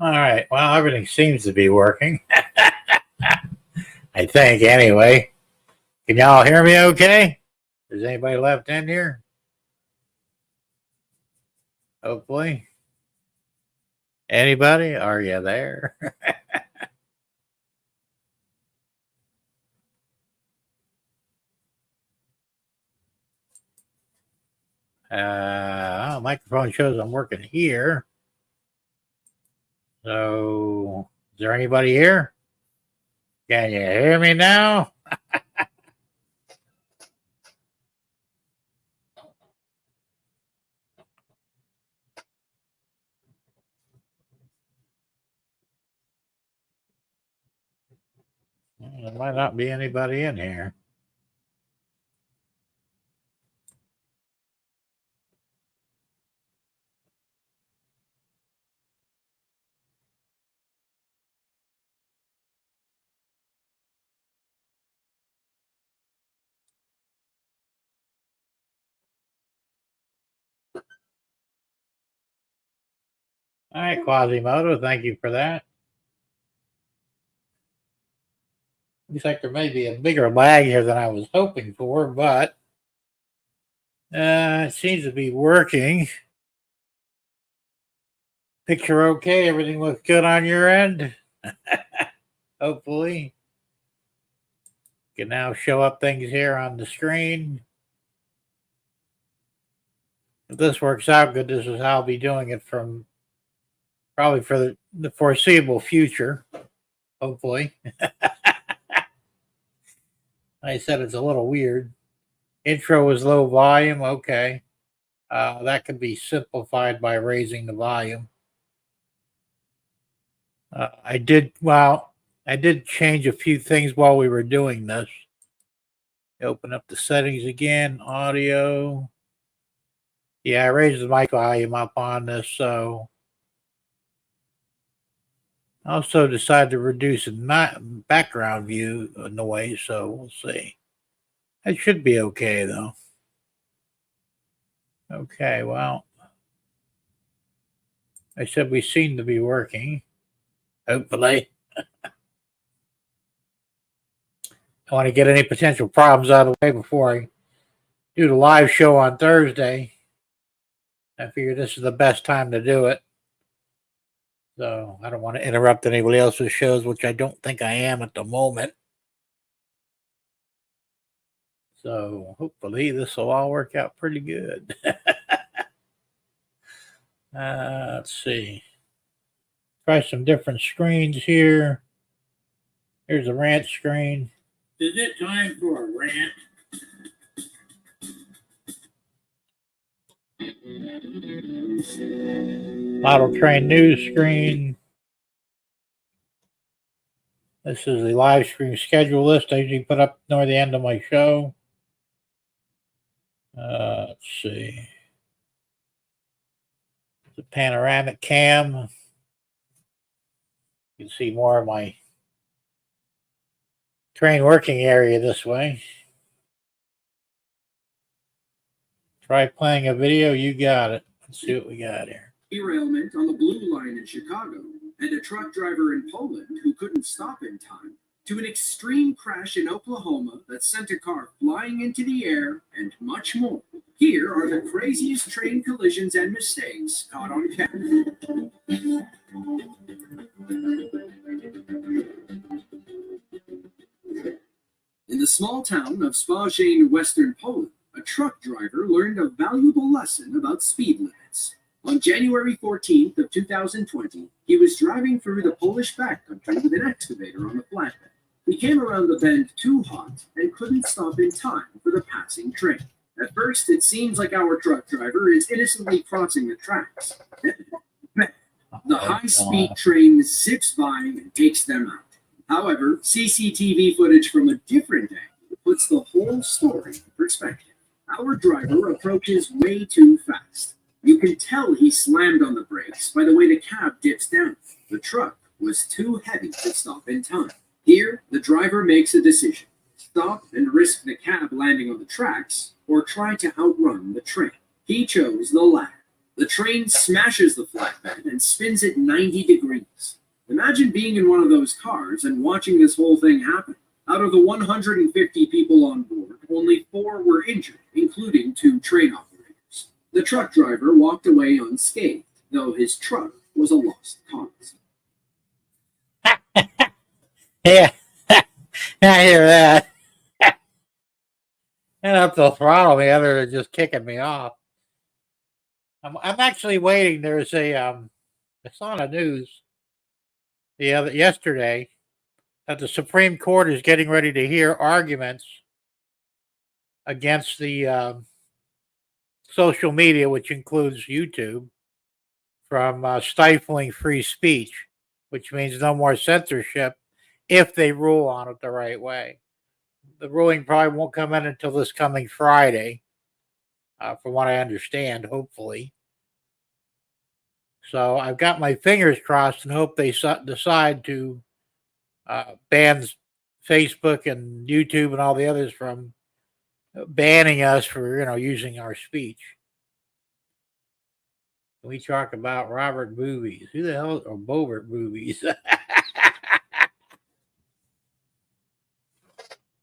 All right. Well, everything seems to be working. I think, anyway. Can y'all hear me okay? Is anybody left in here? Hopefully. Anybody? Are you there? Microphone shows I'm working here. So, is there anybody here? Can you hear me now? There might not be anybody in here. All right, Quasimodo, thank you for that. Looks like there may be a bigger lag here than I was hoping for, but it seems to be working. Picture okay? Everything looks good on your end? Hopefully. Can now show up things here on the screen. If this works out good, this is how I'll be doing it from probably for the foreseeable future. Hopefully. I said it's a little weird. Intro was low volume. Okay. That could be simplified by raising the volume. I did change a few things while we were doing this. Open up the settings again. Audio. Yeah, I raised the mic volume up on this, so I also decided to reduce the background view noise, so we'll see. It should be okay, though. Okay, well, I said we seem to be working, hopefully. I want to get any potential problems out of the way before I do the live show on Thursday. I figure this is the best time to do it. So I don't want to interrupt anybody else's shows, which I don't think I am at the moment. So hopefully this will all work out pretty good. Let's see. Try some different screens here. Here's a rant screen. Is it time for a rant? Model train news screen. This is the live stream schedule list I usually put up near the end of my show. Let's see. The panoramic cam. You can see more of my train working area this way. Try playing a video. You got it. Let's see what we got here. Derailment on the Blue Line in Chicago, and a truck driver in Poland who couldn't stop in time, to an extreme crash in Oklahoma that sent a car flying into the air, and much more. Here are the craziest train collisions and mistakes caught on camera. In the small town of Spajane, Western Poland, a truck driver learned a valuable lesson about speed limits. On January 14th of 2020, he was driving through the Polish backcountry with an excavator on the flatbed. He came around the bend too hot and couldn't stop in time for the passing train. At first, it seems like our truck driver is innocently crossing the tracks. The high-speed train zips by and takes them out. However, CCTV footage from a different angle puts the whole story in perspective. Our driver approaches way too fast. You can tell he slammed on the brakes by the way the cab dips down. The truck was too heavy to stop in time. Here, the driver makes a decision: stop and risk the cab landing on the tracks, or try to outrun the train. He chose the latter. The train smashes the flatbed and spins it 90 degrees. Imagine being in one of those cars and watching this whole thing happen. Out of the 150 people on board, only 4 were injured, including 2 train operators. The truck driver walked away unscathed, though his truck was a lost cause. Yeah, I hear that. And up to throttle me other than just kicking me off. I'm actually waiting. There's a it's on the news yesterday that the Supreme Court is getting ready to hear arguments against the social media, which includes YouTube, from stifling free speech, which means no more censorship if they rule on it the right way. The ruling probably won't come in until this coming Friday, from what I understand, hopefully. So I've got my fingers crossed and hope they decide to ban Facebook and YouTube and all the others from banning us for, using our speech. We talk about Robert Boobies. Who the hell are Bobert Boobies?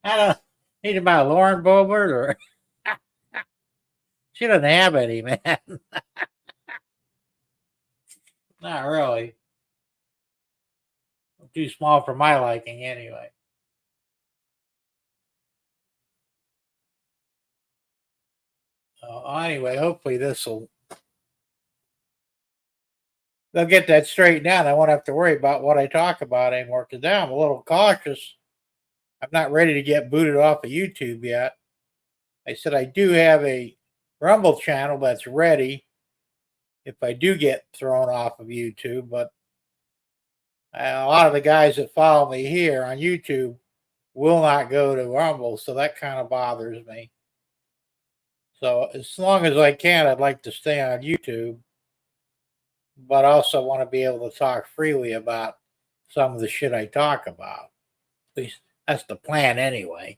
I don't need about Lauren Boebert, or she doesn't have any, man. Not really. Too small for my liking, anyway. Anyway, hopefully they'll get that straightened out. I won't have to worry about what I talk about anymore, because now I'm a little cautious. I'm not ready to get booted off of YouTube yet. I said I do have a Rumble channel that's ready if I do get thrown off of YouTube, but a lot of the guys that follow me here on YouTube will not go to Rumble, so that kind of bothers me. So as long as I can, I'd like to stay on YouTube, but also want to be able to talk freely about some of the shit I talk about. At least that's the plan anyway.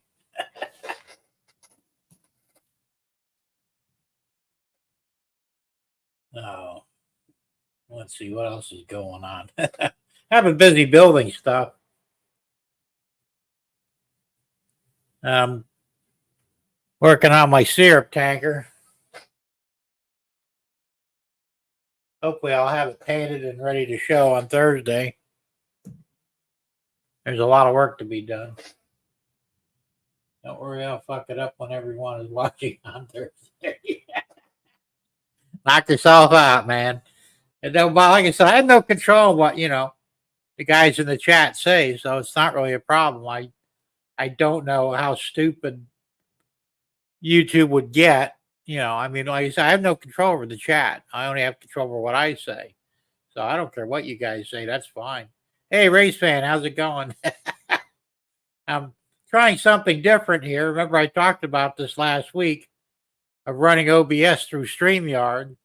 Oh, let's see what else is going on. I've been busy building stuff. Working on my syrup tanker. Hopefully I'll have it painted and ready to show on Thursday. There's a lot of work to be done. Don't worry, I'll fuck it up when everyone is watching on Thursday. Knock yourself out, man. And then, like I said, I have no control of what, the guys in the chat say, so it's not really a problem. I don't know how stupid YouTube would get. Like I said, I have no control over the chat. I only have control over what I say. So I don't care what you guys say. That's fine. Hey, Race Fan, how's it going? I'm trying something different here. Remember, I talked about this last week of running OBS through StreamYard.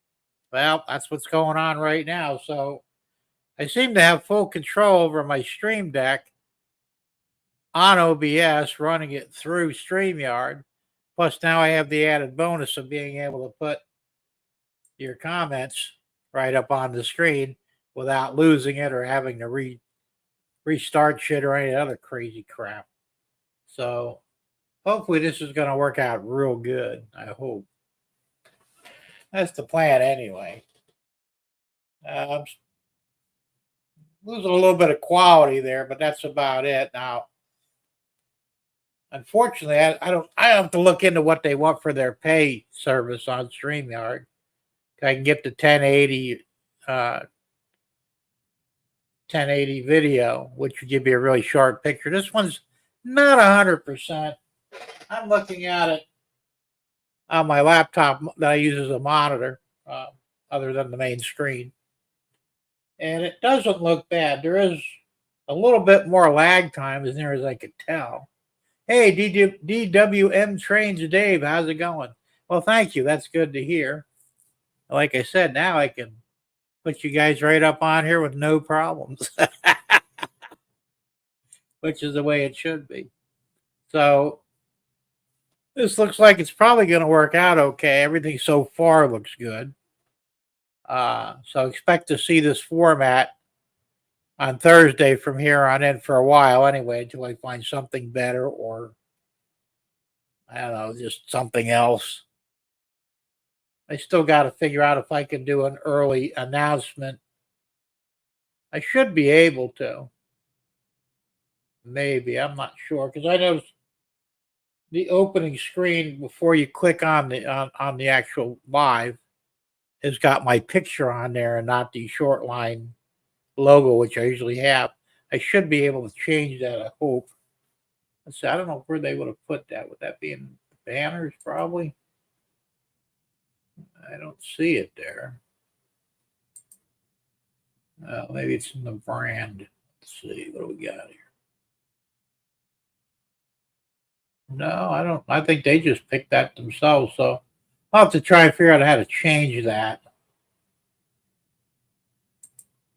Well, that's what's going on right now. So I seem to have full control over my Stream Deck on OBS, running it through StreamYard. Plus, now I have the added bonus of being able to put your comments right up on the screen without losing it or having to restart shit or any other crazy crap. So hopefully this is going to work out real good. I hope. That's the plan anyway. I'm losing a little bit of quality there, but that's about it. Now, unfortunately, I have to look into what they want for their pay service on StreamYard. I can get the 1080 video, which would give you a really sharp picture. This one's not 100%. I'm looking at it on my laptop that I use as a monitor, other than the main screen. And it doesn't look bad. There is a little bit more lag time as near as I could tell. Hey, DWM Trains Dave, how's it going? Well, thank you. That's good to hear. Like I said, now I can put you guys right up on here with no problems, which is the way it should be. So this looks like it's probably going to work out okay. Everything so far looks good. So expect to see this format on Thursday from here on in for a while anyway, until I find something better, or I don't know, just something else. I still got to figure out if I can do an early announcement. I should be able to. Maybe, I'm not sure, because I know the opening screen before you click on the actual live has got my picture on there and not the Shortline logo, which I usually have. I should be able to change that, I hope. Let's see, I don't know where they would have put that. Would that be in the banners, probably? I don't see it there. Maybe it's in the brand. Let's see, what do we got here? No, I don't. I think they just picked that themselves. So I'll have to try and figure out how to change that.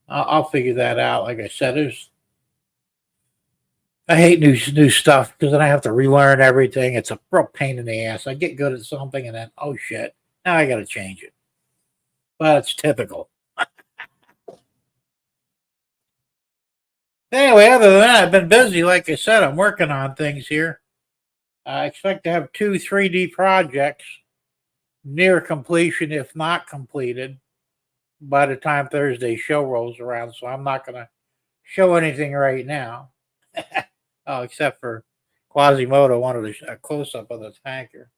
I'll figure that out. Like I said, I hate new stuff because then I have to relearn everything. It's a real pain in the ass. I get good at something and then, oh shit, now I got to change it. But it's typical. Anyway, other than that, I've been busy. Like I said, I'm working on things here. I expect to have 2 3D projects near completion, if not completed, by the time Thursday show rolls around. So I'm not going to show anything right now. Oh, except for Quasimodo wanted a close-up of the tanker.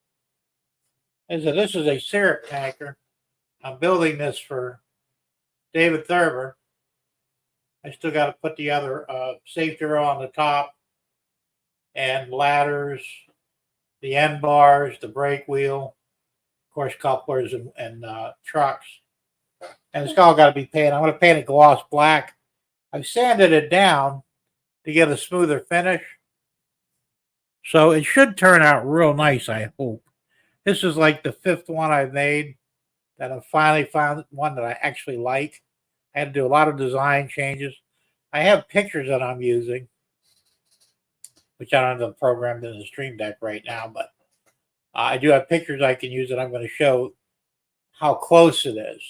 This is a syrup tanker. I'm building this for David Thurber. I still got to put the other safety row on the top and ladders, the end bars, the brake wheel, of course, couplers and trucks. And it's all got to be painted. I'm going to paint it gloss black. I've sanded it down to get a smoother finish. So it should turn out real nice, I hope. This is like the 5th one I've made that I finally found one that I actually like. I had to do a lot of design changes. I have pictures that I'm using, which I don't have them programmed in the Stream Deck right now, but I do have pictures I can use that I'm going to show how close it is.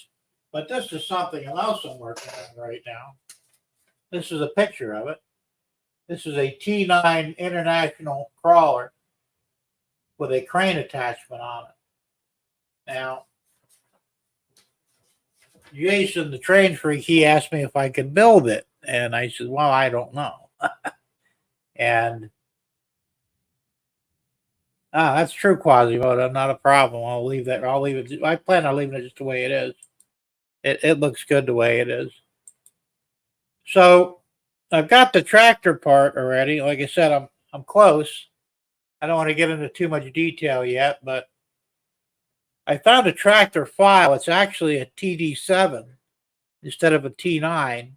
But this is something else I'm working on right now. This is a picture of it. This is a T9 International crawler with a crane attachment on it. Now, Jason, the train freak, he asked me if I could build it. And I said, well, I don't know. And that's true, Quasimodo. Not a problem. I'll leave that. I'll leave it. I plan on leaving it just the way it is. It looks good the way it is. So I've got the tractor part already. Like I said, I'm close. I don't want to get into too much detail yet, but I found a tractor file. It's actually a TD7 instead of a T9,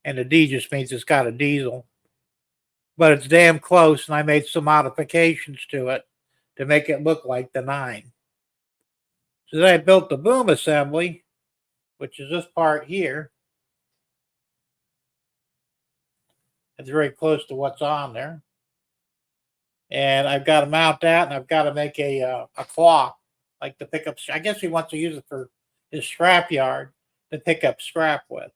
and the D just means it's got a diesel. But it's damn close, and I made some modifications to it to make it look like the 9. So then I built the boom assembly, which is this part here. It's very close to what's on there. And I've got to mount that, and I've got to make a claw, like the pickup. I guess he wants to use it for his scrap yard to pick up scrap with.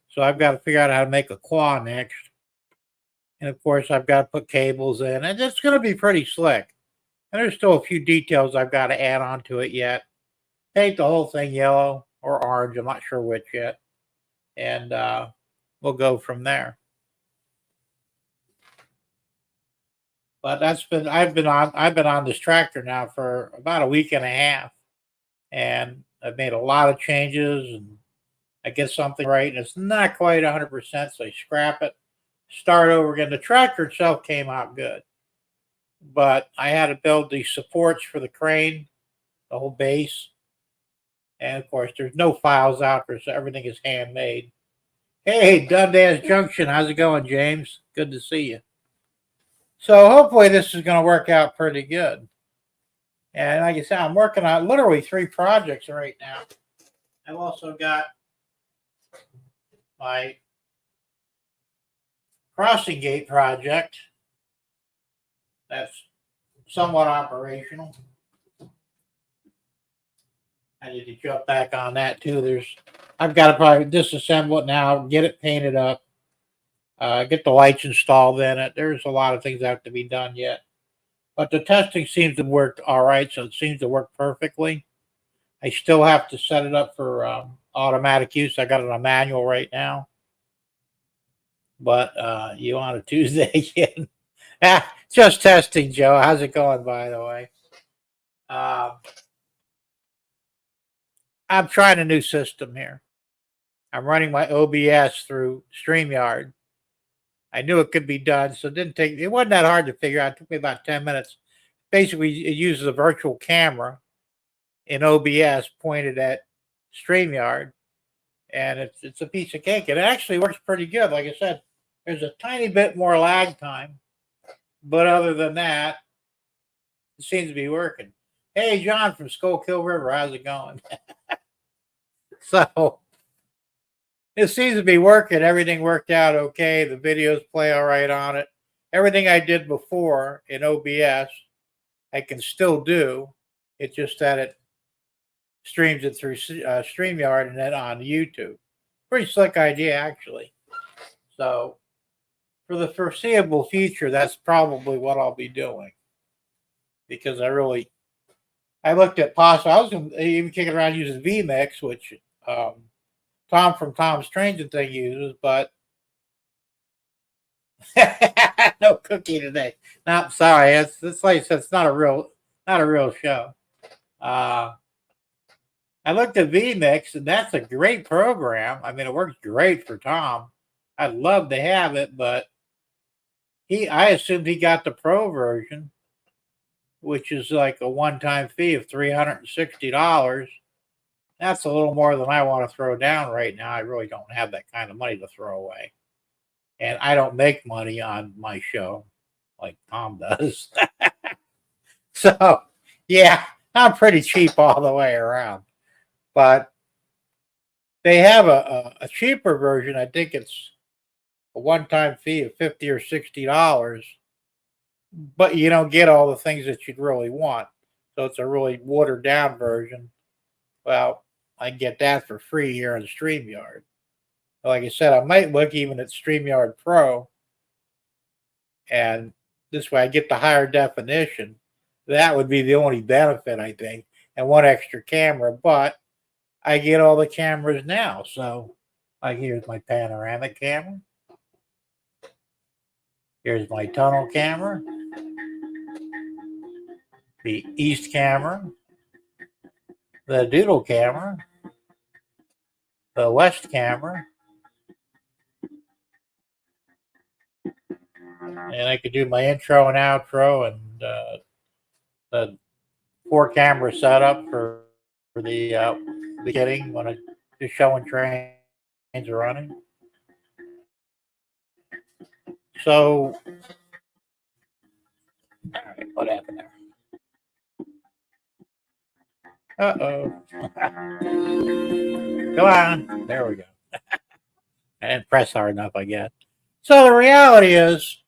So I've got to figure out how to make a claw next. And of course, I've got to put cables in, and it's going to be pretty slick. And there's still a few details I've got to add on to it yet. Paint the whole thing yellow or orange. I'm not sure which yet. And we'll go from there. But I've been on this tractor now for about a week and a half. And I've made a lot of changes, and I get something right, and it's not quite 100%, so I scrap it, start over again. The tractor itself came out good, but I had to build the supports for the crane, the whole base. And of course, there's no files out there, so everything is handmade. Hey, Dundas Junction, how's it going, James? Good to see you. So hopefully this is going to work out pretty good. And like I said, I'm working on literally 3 projects right now. I've also got my crossing gate project. That's somewhat operational. I need to jump back on that too. I've got to probably disassemble it now, get it painted up, get the lights installed in it. There's a lot of things that have to be done yet. But the testing seems to work all right, so it seems to work perfectly. I still have to set it up for automatic use. I got it on manual right now. But you on a Tuesday again? Just testing, Joe. How's it going, by the way? I'm trying a new system here. I'm running my OBS through StreamYard. I knew it could be done, so it wasn't that hard to figure out. It took me about 10 minutes. Basically, it uses a virtual camera in OBS pointed at StreamYard, and it's a piece of cake. It actually works pretty good. Like I said, there's a tiny bit more lag time, but other than that, it seems to be working. Hey, John from Schuylkill River, how's it going? So it seems to be working. Everything worked out okay. The videos play all right on it. Everything I did before in OBS, I can still do. It's just that it streams it through StreamYard and then on YouTube. Pretty slick idea, actually. So for the foreseeable future, that's probably what I'll be doing. Because I looked at possible. I was going to even kick it around using vMix, which Tom from Tom's Strange Thing uses, but no cookie today. No, sorry. It's like it's not a real show. I looked at vMix, and that's a great program. I mean, it works great for Tom. I'd love to have it, but I assumed he got the pro version, which is like a one-time fee of $360. That's a little more than I want to throw down right now. I really don't have that kind of money to throw away. And I don't make money on my show like Tom does. So, yeah, I'm pretty cheap all the way around. But they have a cheaper version. I think it's a one-time fee of $50 or $60. But you don't get all the things that you'd really want. So it's a really watered-down version. Well, I can get that for free here on StreamYard. Like I said, I might look even at StreamYard Pro, and this way I get the higher definition. That would be the only benefit, I think, and one extra camera, but I get all the cameras now. So, like, here's my panoramic camera. Here's my tunnel camera. The east camera. The doodle camera. The west camera. And I could do my intro and outro and the 4-camera setup for the beginning when I'm just showing trains are running. So, all right, what happened there? Uh-oh. Come on. There we go. I didn't press hard enough, I guess. So the reality is,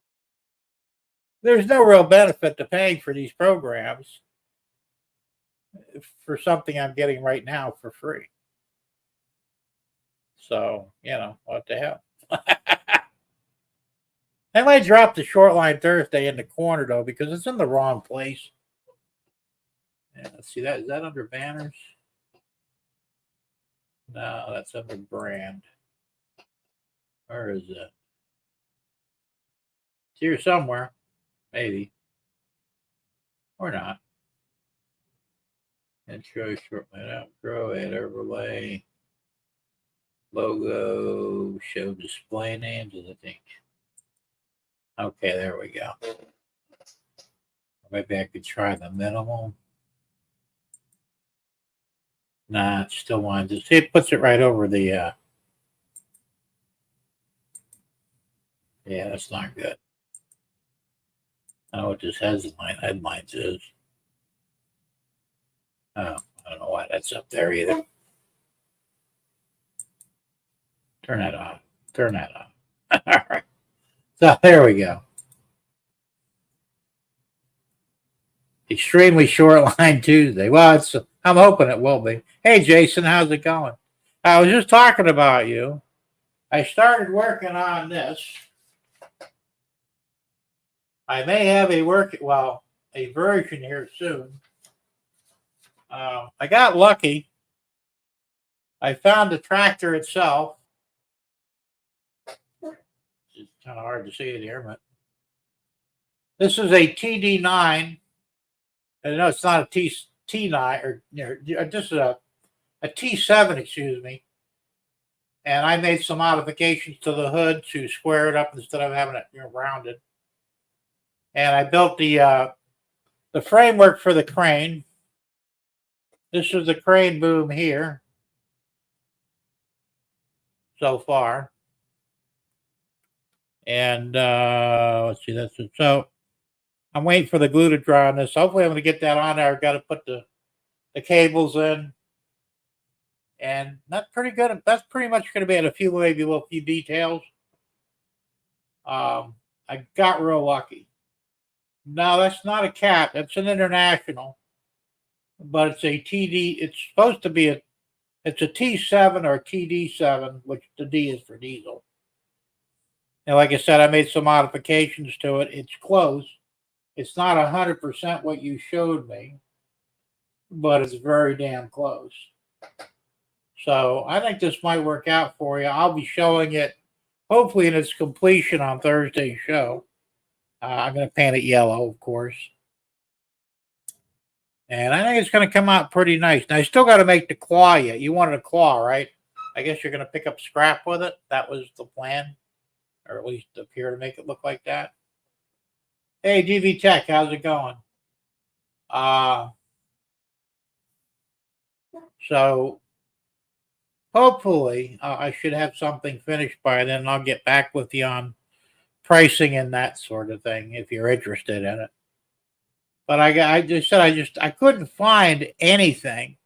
there's no real benefit to paying for these programs for something I'm getting right now for free. So, what the hell. I might drop the Shortline Thursday in the corner, though, because it's in the wrong place. Yeah, let's see, is that under banners? No, that's under brand. Where is it? It's here somewhere. Maybe. Or not. Intro, Shortline outro, add overlay. Logo, show display names, I think. Okay, there we go. Maybe I could try the minimal. Nah, it still wants to see. It puts it right over the. Yeah, that's not good. I know what this headlines is. Oh, I don't know why that's up there either. Turn that off. turn that on. All right. So there we go. Extremely Shortline Tuesday. Well, I'm hoping it will be. Hey, Jason, how's it going? I was just talking about you. I started working on this. I may have a version here soon. I got lucky. I found the tractor itself. It's kind of hard to see it here, but this is a TD9. I know it's not a T9 or just a T7, excuse me. And I made some modifications to the hood to square it up instead of having it rounded. And I built the framework for the crane. This is the crane boom here so far. And let's see, that's it. So I'm waiting for the glue to dry on this. Hopefully I'm going to get that on there. I've got to put the cables in. And that's pretty good. That's pretty much going to be at a few details. I got real lucky. No, that's not a cat. That's an international. But it's a TD. It's supposed to be it's a T7 or a TD7, which the D is for diesel. And like I said, I made some modifications to it. It's close. It's not 100% what you showed me, but it's very damn close. So I think this might work out for you. I'll be showing it hopefully in its completion on Thursday's show. I'm going to paint it yellow, of course. And I think it's going to come out pretty nice. Now, I still got to make the claw yet. You wanted a claw, right? I guess you're going to pick up scrap with it. That was the plan, or at least appear to make it look like that. Hey, DV Tech, how's it going? So hopefully I should have something finished by then, and I'll get back with you on pricing and that sort of thing if you're interested in it. But I couldn't find anything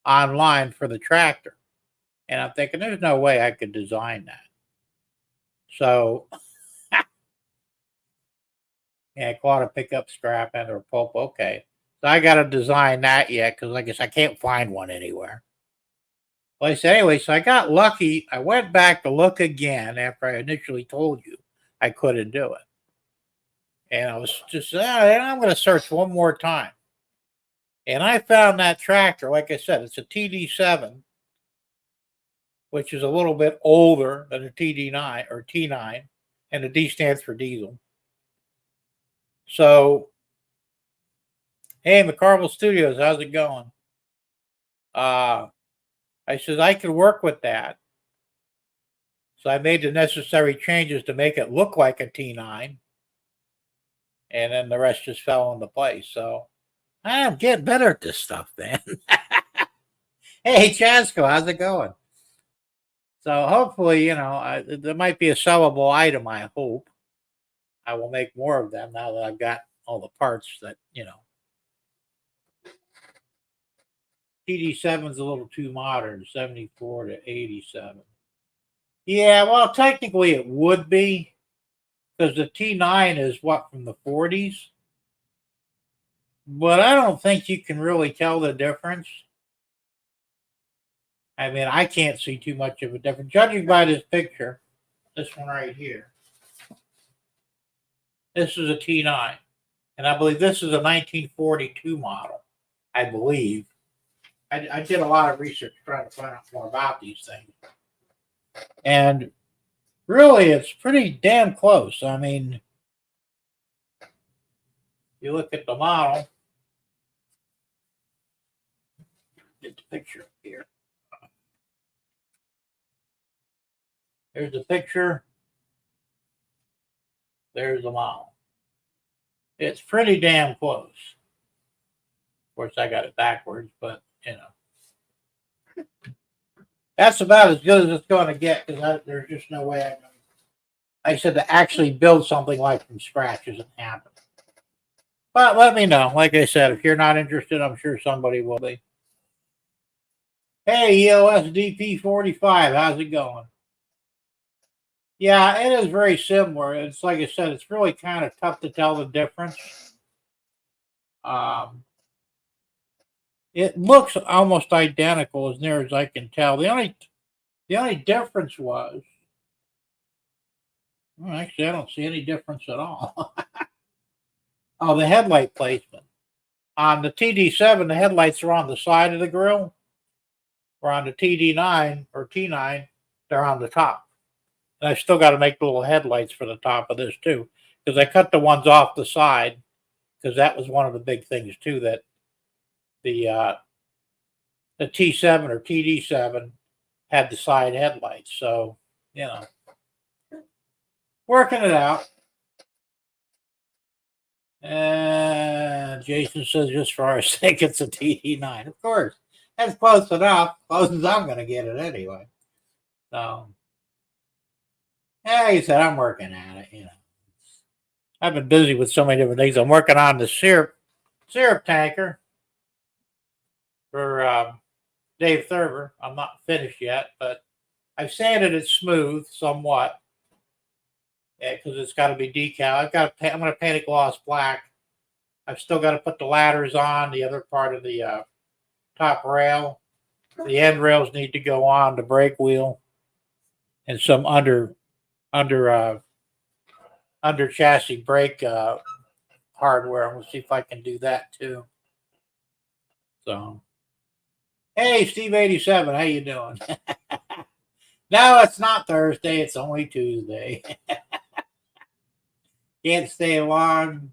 online for the tractor, and I'm thinking there's no way I could design that. So yeah, I caught a pickup scrap and or pulp. Okay, so I got to design that yet because I guess I can't find one anywhere. Well, I said anyway, so I got lucky. I went back to look again after I initially told you I couldn't do it. And I was just, I'm going to search one more time. And I found that tractor. Like I said, it's a TD7, which is a little bit older than a TD9 or T9. And the D stands for diesel. So, hey, McCarville Studios, how's it going? I said, I could work with that. So I made the necessary changes to make it look like a T9. And then the rest just fell into place. So I'm getting better at this stuff, man. Hey, Chasko, how's it going? So hopefully, there might be a sellable item, I hope. I will make more of them now that I've got all the parts that, TD7 is a little too modern, 74 to 87. Yeah, well, technically it would be. Because the T9 is from the 40s. But I don't think you can really tell the difference. I mean, I can't see too much of a difference. Judging by this picture, this one right here. This is a T9. And I believe this is a 1942 model. I believe. I did a lot of research trying to find out more about these things. And really, it's pretty damn close. I mean, you look at the model. Get the picture here. There's the picture. There's the model. It's pretty damn close. Of course, I got it backwards, but, That's about as good as it's going to get because there's just no way I said to actually build something like from scratch isn't happening. But let me know. Like I said, if you're not interested, I'm sure somebody will be. Hey, EOS DP45, how's it going? Yeah, it is very similar. It's like I said, it's really kind of tough to tell the difference. Um, it looks almost identical as near as I can tell. The only difference was, well, actually, I don't see any difference at all. Oh, the headlight placement. On the TD7, the headlights are on the side of the grill, or on the TD9 or T9, they're on the top. And I still got to make the little headlights for the top of this too, because I cut the ones off the side, because that was one of the big things too, that the T7 or TD7 had the side headlights. So, working it out. And Jason says, just for our sake, it's a TD9. Of course, that's close enough. Close as I'm going to get it anyway. So, yeah, he said, I'm working at it. I've been busy with so many different things. I'm working on the syrup tanker for Dave Thurber. I'm not finished yet, but I've sanded it smooth somewhat. Because it's got to be decal. I'm going to paint it gloss black. I've still got to put the ladders on, the other part of the top rail. The end rails need to go on, the brake wheel, and some under chassis brake hardware. I'm going to see if I can do that too. So, hey, Steve87, how you doing? No, it's not Thursday. It's only Tuesday. Can't stay long.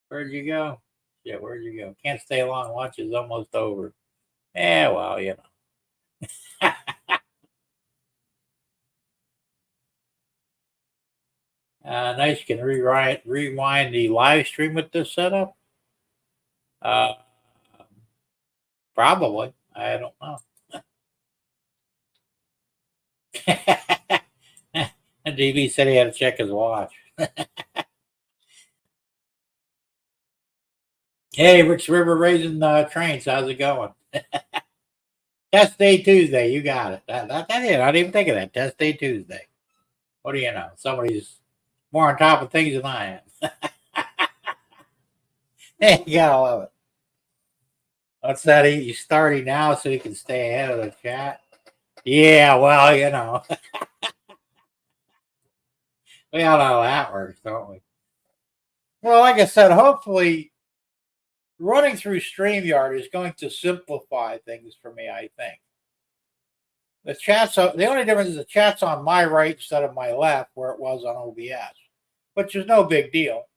Where'd you go? Yeah, where'd you go? Can't stay long. Lunch is almost over. Yeah, well, nice. You can rewind the live stream with this setup. Probably. I don't know. And DB said he had to check his watch. Hey, Rick's River Raising Trains. How's it going? Test Day Tuesday. You got it. That's it. I didn't even think of that. Test Day Tuesday. What do you know? Somebody's more on top of things than I am. Hey, you gotta love it. What's that? He's starting now so he can stay ahead of the chat. Yeah, well, we all know how that works, don't we? Well, like I said, hopefully running through StreamYard is going to simplify things for me, I think. The only difference is the chat's on my right instead of my left, where it was on OBS, which is no big deal.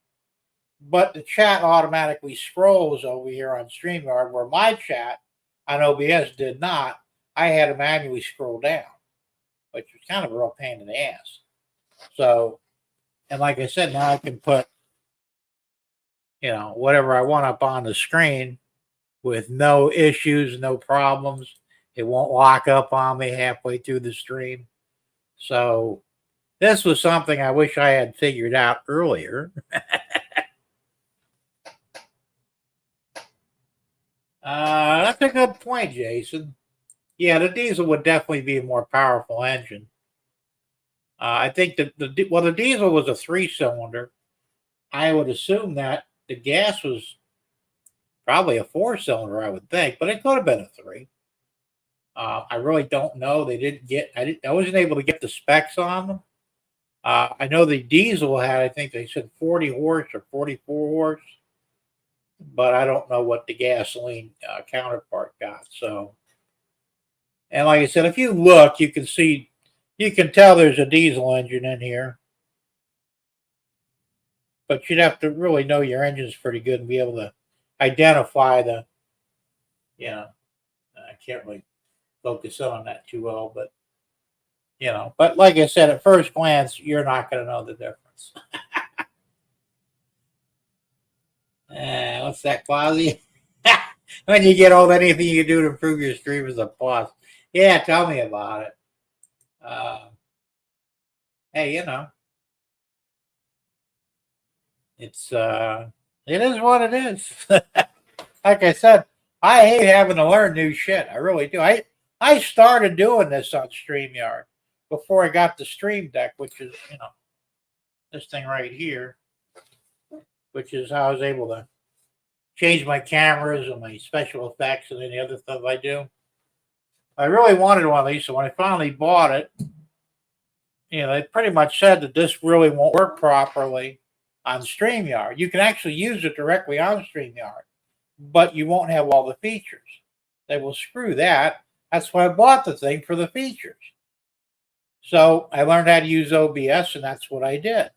But the chat automatically scrolls over here on StreamYard, where my chat on OBS did not. I had to manually scroll down, which was kind of a real pain in the ass. So, and like I said, now I can put, whatever I want up on the screen with no issues, no problems. It won't lock up on me halfway through the stream. So, this was something I wish I had figured out earlier. That's a good point, Jason. Yeah, the diesel would definitely be a more powerful engine. I think that the diesel was a 3-cylinder. I would assume that the gas was probably a 4-cylinder, I would think, but it could have been a 3. I really don't know. I wasn't able to get the specs on them. I know the diesel had, I think they said 40 horse or 44 horse, but I don't know what the gasoline counterpart got. So, and like I said, if you look, you can tell there's a diesel engine in here, but you'd have to really know your engines pretty good and be able to identify I can't really focus on that too well, but but like I said, at first glance, you're not going to know the difference. What's that, Quasi? When you get old, anything you can do to improve your stream is a plus. Yeah, tell me about it. Hey, it's it is what it is. Like I said, I hate having to learn new shit. I really do. I started doing this on StreamYard before I got the Stream Deck, which is, this thing right here, which is how I was able to change my cameras and my special effects and any other stuff I do. I really wanted one of these, so when I finally bought it, they pretty much said that this really won't work properly on StreamYard. You can actually use it directly on StreamYard, but you won't have all the features. They will screw that. That's why I bought the thing, for the features. So I learned how to use OBS, and that's what I did.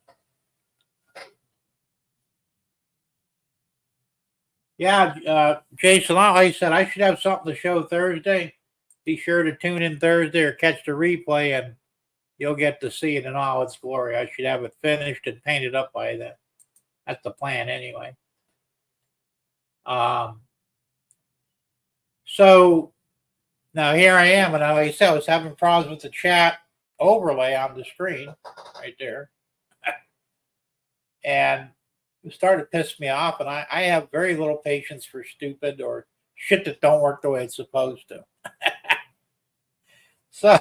Yeah, Jason, like I said, I should have something to show Thursday. Be sure to tune in Thursday or catch the replay, and you'll get to see it in all its glory. I should have it finished and painted up by then. That's the plan anyway. So now here I am, and like I said, I was having problems with the chat overlay on the screen right there. And it started to piss me off, and I have very little patience for stupid or shit that don't work the way it's supposed to. So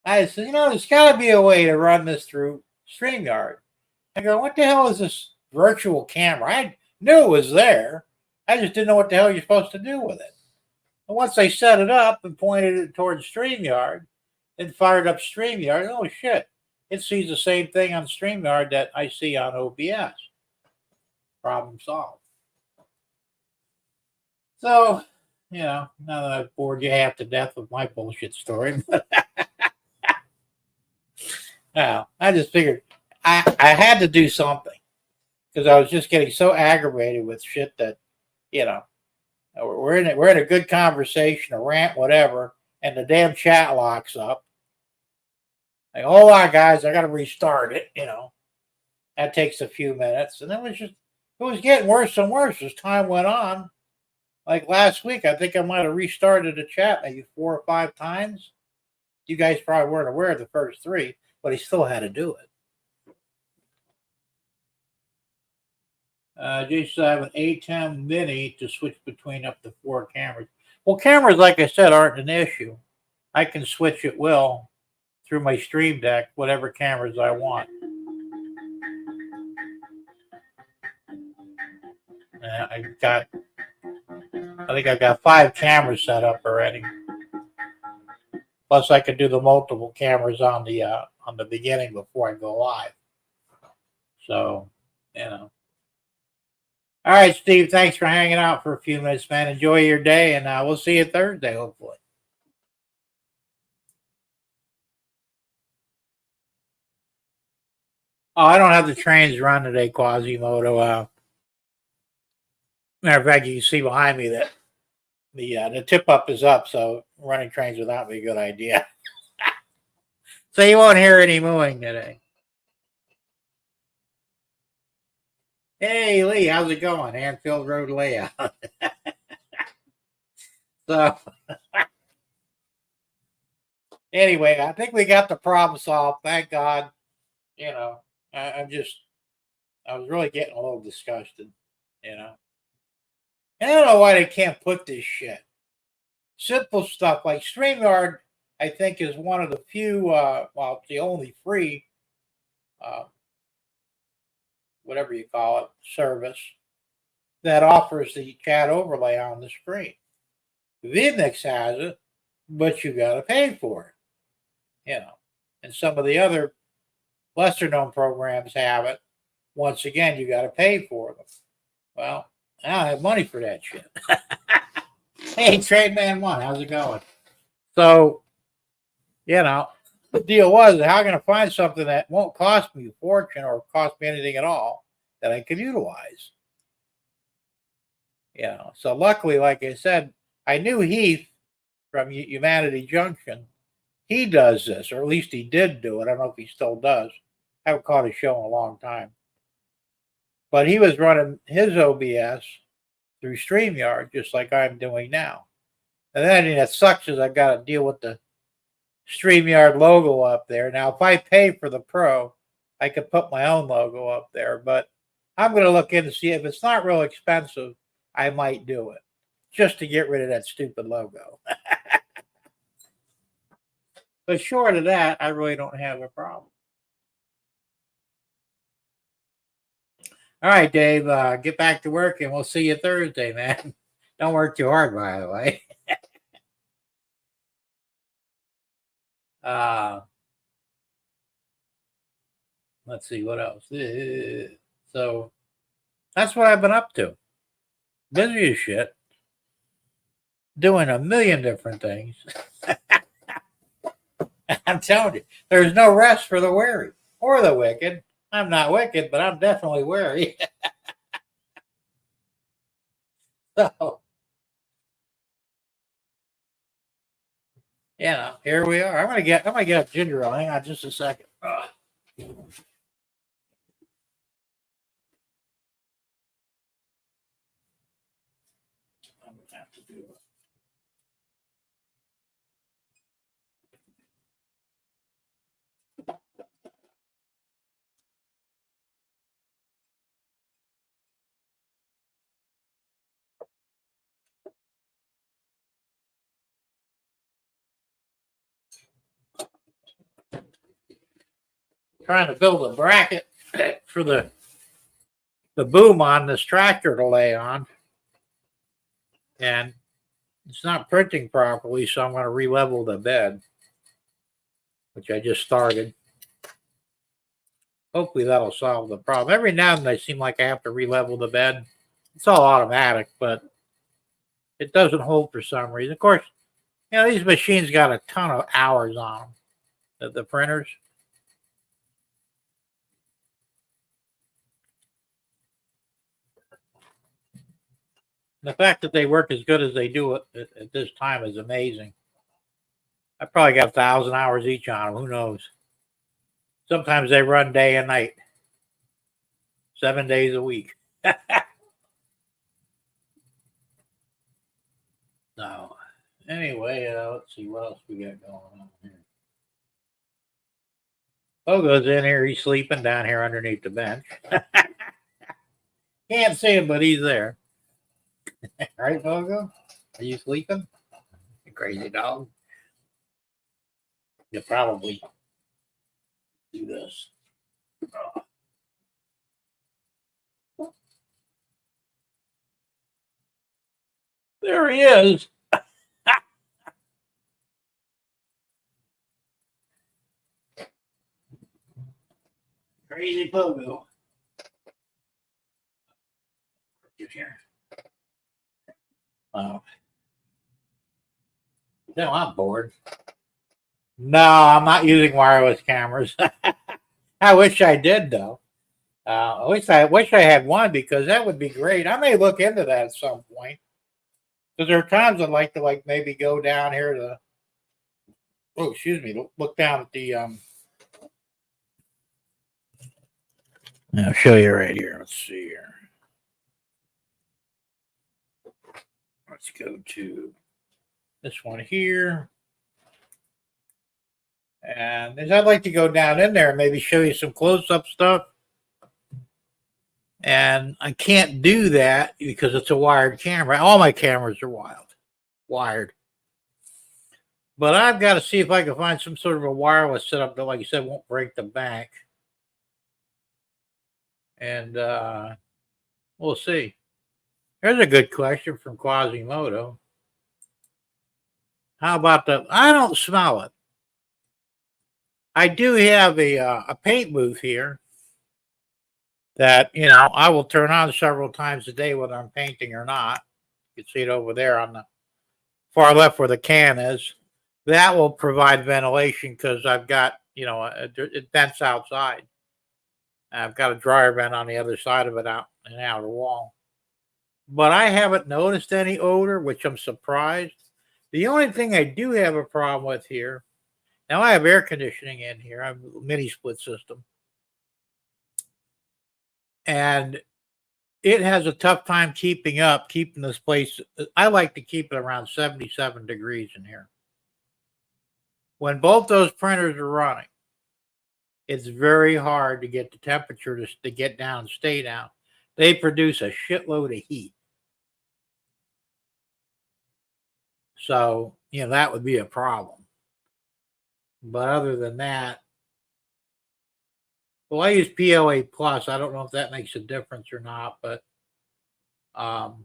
I said, there's got to be a way to run this through StreamYard. I go, what the hell is this virtual camera? I knew it was there. I just didn't know what the hell you're supposed to do with it. And once I set it up and pointed it towards StreamYard and fired up StreamYard, oh shit, it sees the same thing on StreamYard that I see on OBS. Problem solved. So, now that I've bored you half to death with my bullshit story, but no, I just figured I had to do something, because I was just getting so aggravated with shit that, we're in a good conversation, a rant, whatever, and the damn chat locks up. Like, hold on, guys, I got to restart it. That takes a few minutes, and it was getting worse and worse as time went on. Like last week, I think I might have restarted the chat maybe 4 or 5 times. You guys probably weren't aware of the first 3, but he still had to do it. Jason, I have an A10 Mini to switch between up to 4 cameras. Well, cameras, like I said, aren't an issue. I can switch at will through my Stream Deck, whatever cameras I want. I think I've got 5 cameras set up already. Plus, I could do the multiple cameras on the beginning before I go live. So, All right, Steve, thanks for hanging out for a few minutes, man. Enjoy your day, and we'll see you Thursday, hopefully. Oh, I don't have the trains run today, Quasimodo. Matter of fact, you can see behind me that the tip up is up, so running trains would not be a good idea. So you won't hear any mooing today. Hey, Lee, how's it going? Anfield Road layout. So anyway, I think we got the problem solved. Thank God. I was really getting a little disgusted, And I don't know why they can't put this shit. Simple stuff like StreamYard, I think, is one of the few, it's the only free, whatever you call it, service that offers the chat overlay on the screen. vMix has it, but you got to pay for it. And some of the other lesser known programs have it. Once again, you got to pay for them. Well, I don't have money for that shit. Hey, Trade Man 1, how's it going? So, the deal was, how can I find something that won't cost me a fortune or cost me anything at all that I can utilize? So luckily, like I said, I knew Heath from Humanity Junction. He does this, or at least he did do it. I don't know if he still does. I haven't caught his show in a long time. But he was running his OBS through StreamYard, just like I'm doing now. And then that sucks is I've got to deal with the StreamYard logo up there. Now, if I pay for the Pro, I could put my own logo up there. But I'm going to look in to see if it's not real expensive, I might do it. Just to get rid of that stupid logo. But short of that, I really don't have a problem. All right, Dave, get back to work and we'll see you Thursday, man. Don't work too hard, by the way. Uh, let's see what else. So that's what I've been up to. Busy as shit. Doing a million different things. I'm telling you, there's no rest for the weary or the wicked. I'm not wicked, but I'm definitely weary. So, here we are. I'm gonna get a ginger ale. Hang on just a second. Ugh. I'm gonna have to do it. Trying to build a bracket for the boom on this tractor to lay on, and it's not printing properly, so I'm going to re-level the bed, which I just started. Hopefully that'll solve the problem. Every now and then I seem like I have to re-level the bed. It's all automatic, but it doesn't hold for some reason. Of course, these machines got a ton of hours on them, the printers. The fact that they work as good as they do at this time is amazing. I probably got 1,000 hours each on them. Who knows? Sometimes they run day and night, 7 days a week. No. Anyway, let's see what else we got going on here. Pogo's in here. He's sleeping down here underneath the bench. Can't see him, but he's there. Right, Pogo? Are you sleeping? You crazy dog. You'll probably do this. There he is. Crazy Pogo. Get here. Oh. No, I'm bored. No, I'm not using wireless cameras. I wish I did, though. I wish I had one because that would be great. I may look into that at some point. Because there are times I'd like to maybe go down here to look down at the I'll show you right here. Let's see here. Let's go to this one here. And I'd like to go down in there and maybe show you some close-up stuff. And I can't do that because it's a wired camera. All my cameras are wired. But I've got to see if I can find some sort of a wireless setup that, like you said, won't break the bank. And we'll see. There's a good question from Quasimodo. How about I don't smell it. I do have a paint booth here that, I will turn on several times a day whether I'm painting or not. You can see it over there on the far left where the can is. That will provide ventilation because I've got, it vents outside. I've got a dryer vent on the other side of it out and outer wall. But I haven't noticed any odor, which I'm surprised. The only thing I do have a problem with here, now I have air conditioning in here. I have a mini split system. And it has a tough time keeping this place. I like to keep it around 77 degrees in here. When both those printers are running, it's very hard to get the temperature to get down and stay down. They produce a shitload of heat. So, that would be a problem. But other than that, well, I use POA Plus. I don't know if that makes a difference or not, but um,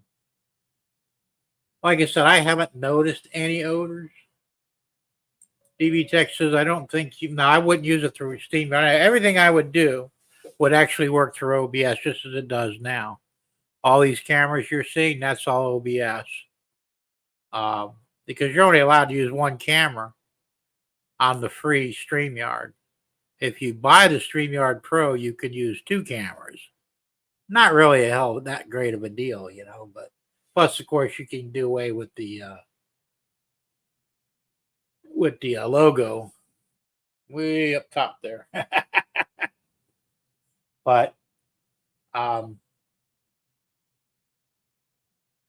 like I said, I haven't noticed any odors. DB Tech says I don't think you. No, I wouldn't use it through Steam. But everything I would do would actually work through OBS, just as it does now. All these cameras you're seeing, that's all OBS. Because you're only allowed to use one camera on the free StreamYard. If you buy the StreamYard Pro, you can use two cameras. Not really a hell that great of a deal, you know, but plus, of course, you can do away with the logo way up top there. But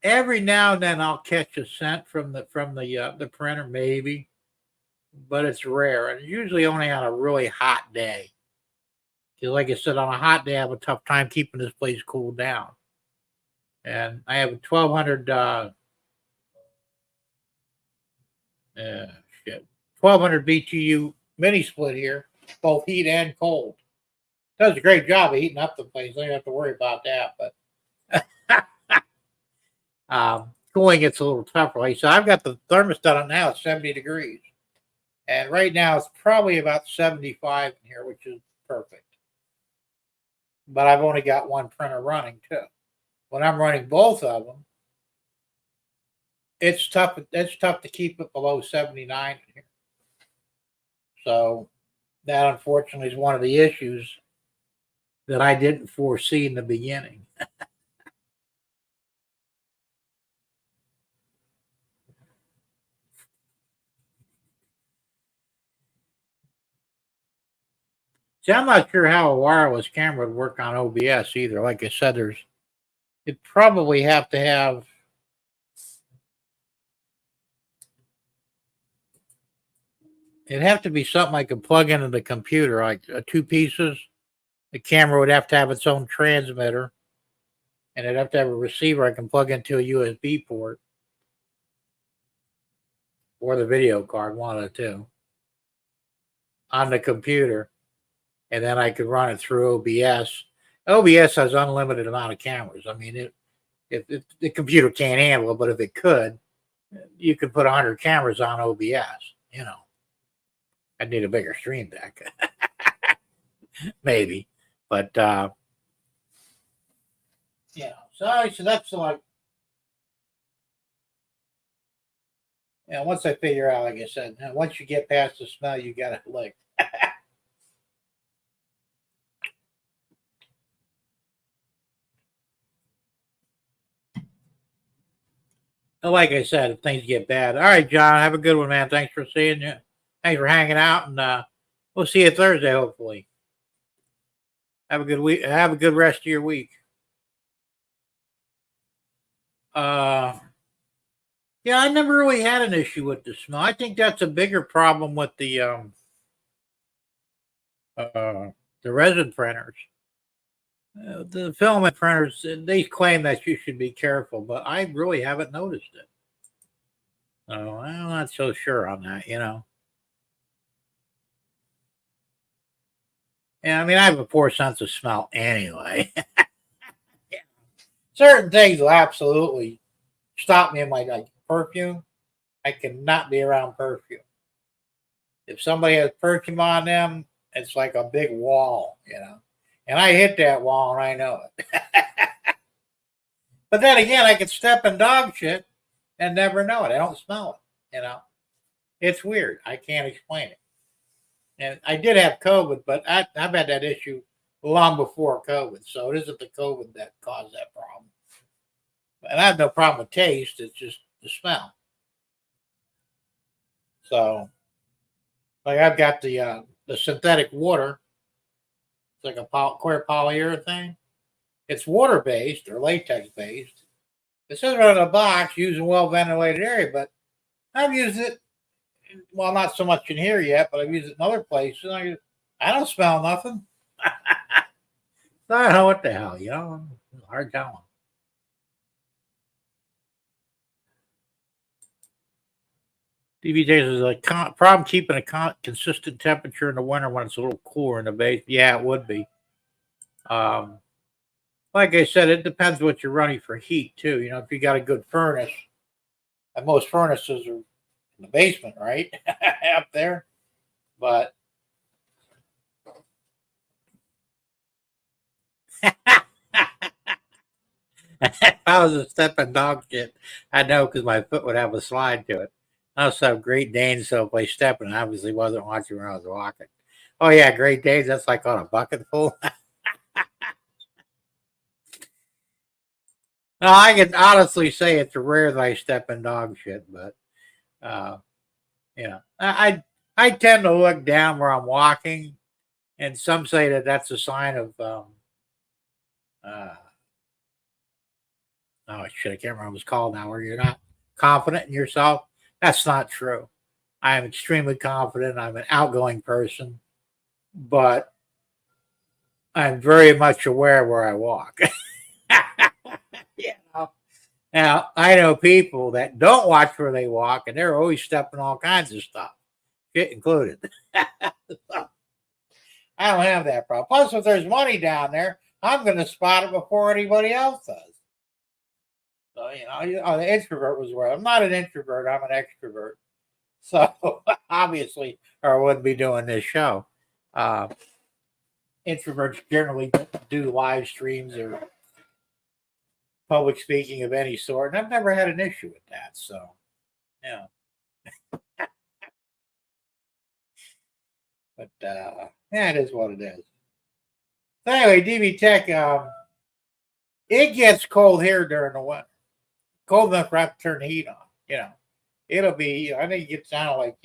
every now and then I'll catch a scent from the printer, maybe, but it's rare, and usually only on a really hot day. Because, like I said, on a hot day, I have a tough time keeping this place cooled down. And I have a 1200 BTU mini split here, both heat and cold. Does a great job of heating up the place. I don't have to worry about that. But cooling it's a little tougher. Like so, I've got the thermostat on now at 70 degrees, and right now it's probably about 75 in here, which is perfect. But I've only got one printer running too. When I'm running both of them, it's tough. It's tough to keep it below 79 in here. So that unfortunately is one of the issues that I didn't foresee in the beginning. See, I'm not sure how a wireless camera would work on OBS either. Like I said, it'd probably have to have it'd have to be something I could plug into the computer, like two pieces. The camera would have to have its own transmitter, and it'd have to have a receiver I can plug into a USB port or the video card, one of the two, on the computer, and then I could run it through OBS. OBS has unlimited amount of cameras. I mean, if the computer can't handle it, but if it could, you could put 100 cameras on OBS. You know, I'd need a bigger stream deck, maybe, but yeah. So that's like, yeah. Once I figure out, like I said, once you get past the smell, you got it licked. Like I said, if things get bad. All right, John, have a good one, man. Thanks for seeing you. Thanks for hanging out, and we'll see you Thursday, hopefully. Have a good week. Have a good rest of your week. Yeah, I never really had an issue with the smell. I think that's a bigger problem with the resin printers. The filament printers, they claim that you should be careful, but I really haven't noticed it. So I'm not so sure on that, you know. Yeah, I mean, I have a poor sense of smell anyway. Yeah. Certain things will absolutely stop me in my like perfume. I cannot be around perfume. If somebody has perfume on them, it's like a big wall, you know. And I hit that wall and I know it. But then again, I could step in dog shit and never know it. I don't smell it, you know. It's weird. I can't explain it. And I did have COVID, but I've had that issue long before COVID. So it isn't the COVID that caused that problem. And I have no problem with taste. It's just the smell. So, like I've got the synthetic water. It's like a clear polyurethane. It's water based or latex based. It says right on the box, using well ventilated area, but I've used it. Well, not so much in here yet, but I've used it in other places. I don't smell nothing. So I don't know what the hell, you know. It's hard telling. DVJ is a problem keeping a consistent temperature in the winter when it's a little cooler in the base. Yeah, it would be. Like I said, it depends what you're running for heat too. You know, if you got a good furnace, and most furnaces are in the basement, right? Up there. But if I was a stepping dog shit, I know because my foot would have a slide to it. I also have Great Danes, so if I step and obviously wasn't watching when I was walking. Oh yeah, Great Danes, that's like on a bucket full. No, I can honestly say it's rare that I step in dog shit, but uh, I tend to look down where I'm walking, and some say that that's a sign of uh, oh shit, I can't remember what it's called now, where you're not confident in yourself. That's not true. I am extremely confident. I'm an outgoing person, but I'm very much aware where I walk. you know? Now, I know people that don't watch where they walk, and they're always stepping all kinds of stuff, shit included. So, I don't have that problem. Plus, if there's money down there, I'm going to spot it before anybody else does. So, the introvert was where I'm not an introvert, I'm an extrovert. So, obviously, or I wouldn't be doing this show. Introverts generally do live streams or public speaking of any sort, and I've never had an issue with that. So, yeah. But yeah, it is what it is. So anyway, DV Tech, it gets cold here during the winter. Cold enough for us to turn the heat on. It'll be. I think it gets down to like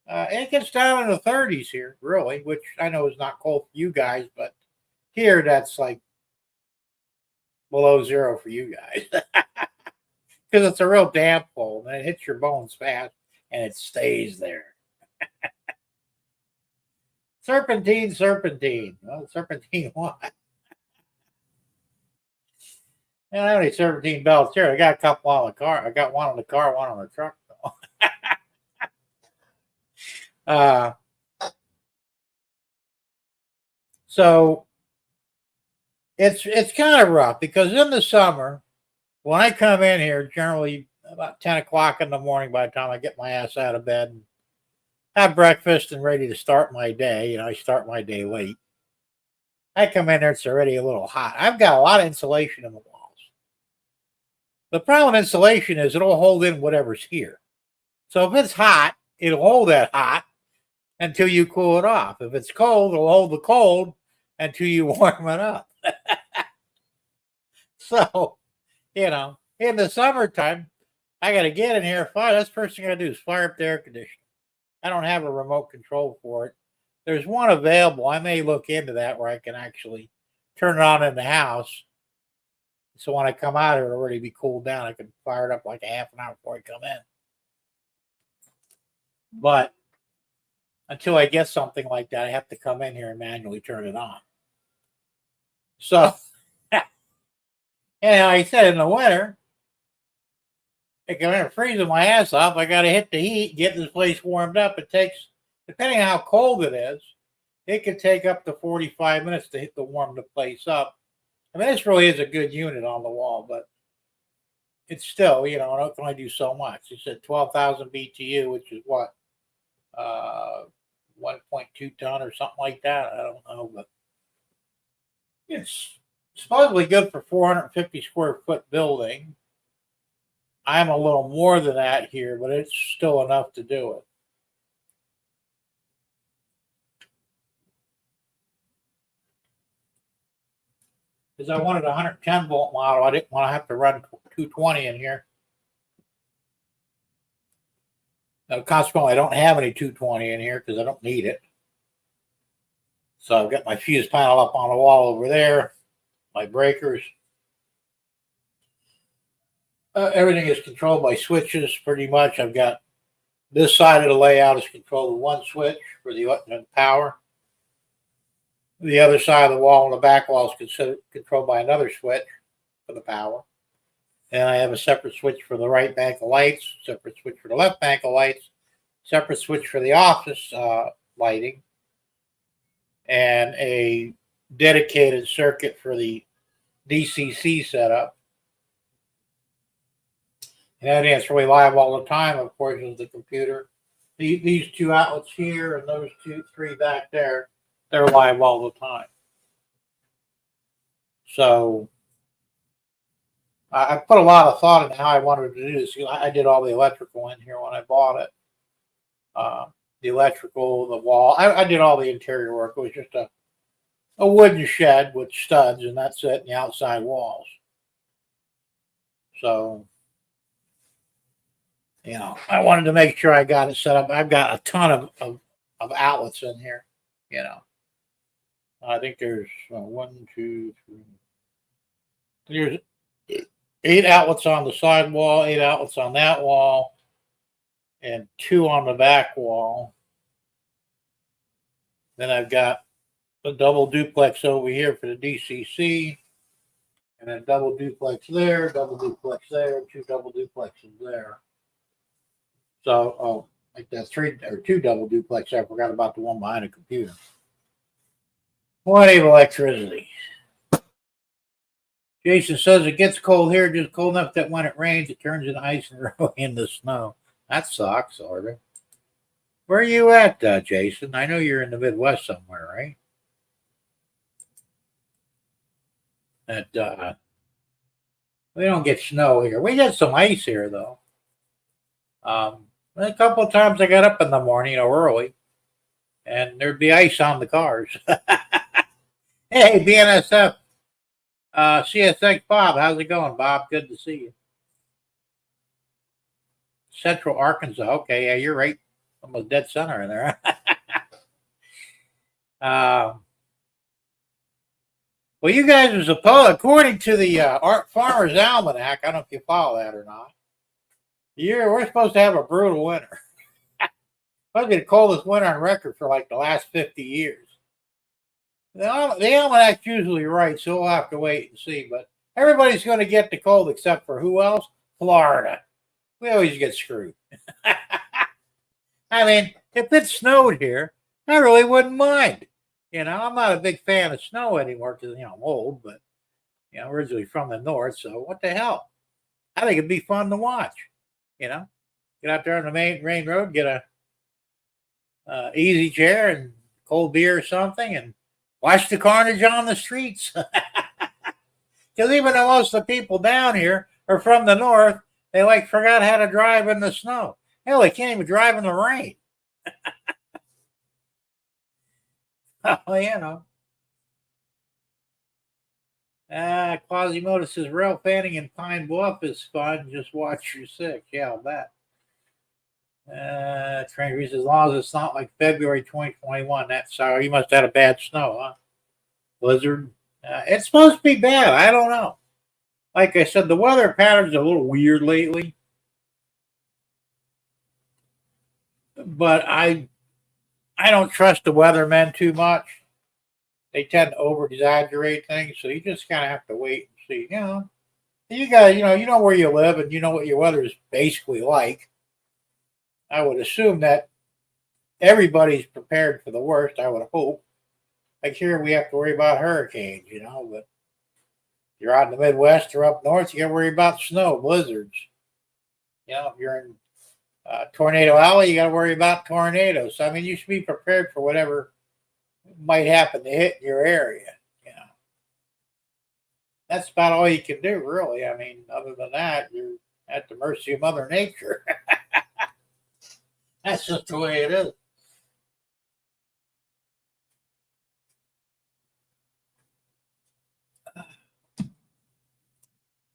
it gets down in the 30s here, really, which I know is not cold for you guys, but here that's like below zero for you guys because it's a real damp cold and it hits your bones fast and it stays there. Serpentine. Well, serpentine what? I don't have any serpentine belts here. I got a couple on the car. I got one on the car, one on the truck, though. So it's kind of rough because in the summer, when I come in here, generally about 10 o'clock in the morning by the time I get my ass out of bed and have breakfast and ready to start my day, I start my day late. I come in there, it's already a little hot. I've got a lot of insulation in the walls. The problem with insulation is it'll hold in whatever's here. So if it's hot, it'll hold that hot until you cool it off. If it's cold, it'll hold the cold until you warm it up. So, in the summertime, I got to get in here. That's the first thing I got to do is fire up the air conditioner. I don't have a remote control for it. There's one available. I may look into that where I can actually turn it on in the house. So when I come out, it'll already be cooled down. I can fire it up like a half an hour before I come in. But until I get something like that, I have to come in here and manually turn it on. So, and like I said, in the winter, I come in freezing my ass off. I got to hit the heat, get this place warmed up. It takes, depending on how cold it is, it could take up to 45 minutes to warm the place up. I mean, this really is a good unit on the wall, but it's still, it can only do so much. It's at 12,000 BTU, which is what, 1.2 ton or something like that. I don't know, but it's supposedly good for 450 square foot building. I'm a little more than that here, but it's still enough to do it. Because I wanted a 110 volt model. I didn't want to have to run 220 in here. Now, consequently, I don't have any 220 in here because I don't need it. So I've got my fuse panel up on the wall over there, my breakers. Everything is controlled by switches pretty much. I've got this side of the layout is controlled with one switch for the power. The other side of the wall and the back wall is controlled by another switch for the power. And I have a separate switch for the right bank of lights, separate switch for the left bank of lights, separate switch for the office lighting, and a dedicated circuit for the DCC setup. And everything that's really live all the time, of course, is the computer. These two outlets here and those three back there, they're live all the time. So I put a lot of thought into how I wanted to do this. I did all the electrical in here when I bought it. The electrical, the wall. I did all the interior work. It was just a wooden shed with studs, and that's it, and the outside walls. So, I wanted to make sure I got it set up. I've got a ton of outlets in here, I think there's 1, 2, 3. There's 8 outlets on the side wall, 8 outlets on that wall, and 2 on the back wall. Then I've got a double duplex over here for the DCC, and a double duplex there, 2 double duplexes there. So, like that's 3 or 2 double duplex. I forgot about the one behind the computer. Plenty of electricity. Jason says it gets cold here, just cold enough that when it rains, it turns into ice and into snow. That sucks, sort of. Where are you at, Jason? I know you're in the Midwest somewhere, right? We don't get snow here. We get some ice here, though. A couple of times I got up in the morning, early, and there'd be ice on the cars. Hey, BNSF, CSX Bob, how's it going, Bob? Good to see you. Central Arkansas. Okay, yeah, you're right. Almost dead center in there. Well, you guys are supposed, according to the Farmer's Almanac, I don't know if you follow that or not. We're supposed to have a brutal winter. Might be the coldest winter on record for like the last 50 years. The Almanac's usually right, so we'll have to wait and see. But everybody's going to get the cold except for who else? Florida. We always get screwed. I mean, if it snowed here, I really wouldn't mind. I'm not a big fan of snow anymore because, I'm old, but, originally from the north. So what the hell? I think it'd be fun to watch. Get out there on the main road, get a easy chair and cold beer or something, and watch the carnage on the streets. Because even though most of the people down here are from the north, they forgot how to drive in the snow. Hell, they can't even drive in the rain. Well, Quasimodo says rail fanning in Pine Bluff is fun. Just watch your 6. Yeah, I'll bet. Train says, as long as it's not like February 2021, that's sorry. You must have had a bad snow, huh? Blizzard. It's supposed to be bad. I don't know. Like I said, the weather patterns are a little weird lately. But I don't trust the weathermen too much. They tend to over-exaggerate things, so you just kind of have to wait and see. You guys, you know where you live, and you know what your weather is basically like. I would assume that everybody's prepared for the worst. I would hope. Like here, we have to worry about hurricanes, but you're out in the Midwest or up north, you got to worry about snow, blizzards. If you're in Tornado Alley, you got to worry about tornadoes. So, I mean, you should be prepared for whatever might happen to hit your area. That's about all you can do, really. I mean, other than that, you're at the mercy of Mother Nature. That's just the way it is.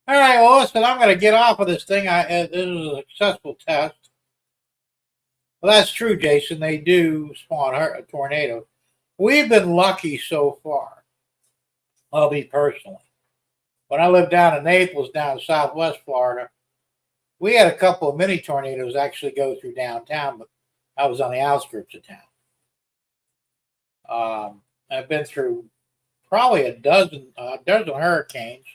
All right, well, listen, I'm going to get off of this thing. This was a successful test. Well, that's true, Jason. They do spawn a tornado. We've been lucky so far. I'll be personally. When I lived down in Naples, down in southwest Florida, we had a couple of mini tornadoes actually go through downtown, but I was on the outskirts of town. I've been through probably a dozen hurricanes,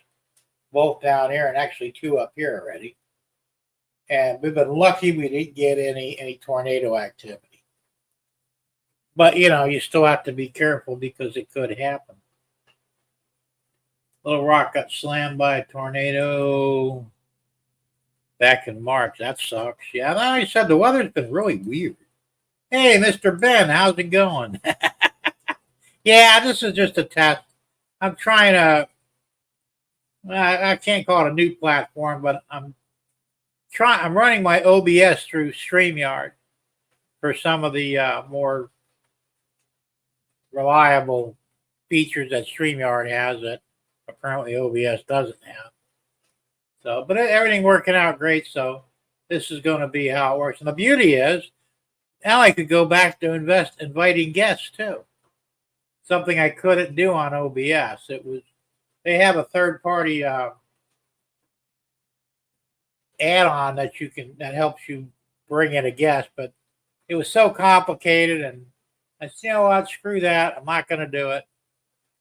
both down here and actually 2 up here already. And we've been lucky we didn't get any tornado activity. But you still have to be careful because it could happen. Little Rock got slammed by a tornado back in March. That sucks. Yeah, and I said the weather's been really weird. Hey, Mr. Ben, how's it going? Yeah, this is just a test. I'm trying to. I can't call it a new platform, but I'm running my OBS through StreamYard for some of the more reliable features that StreamYard has that apparently OBS doesn't have. So, but everything working out great. So this is going to be how it works. And the beauty is, now I could go back to inviting guests too. Something I couldn't do on OBS. They have a third party add-on that helps you bring in a guest, but it was so complicated, and I said, you know what, screw that. I'm not going to do it.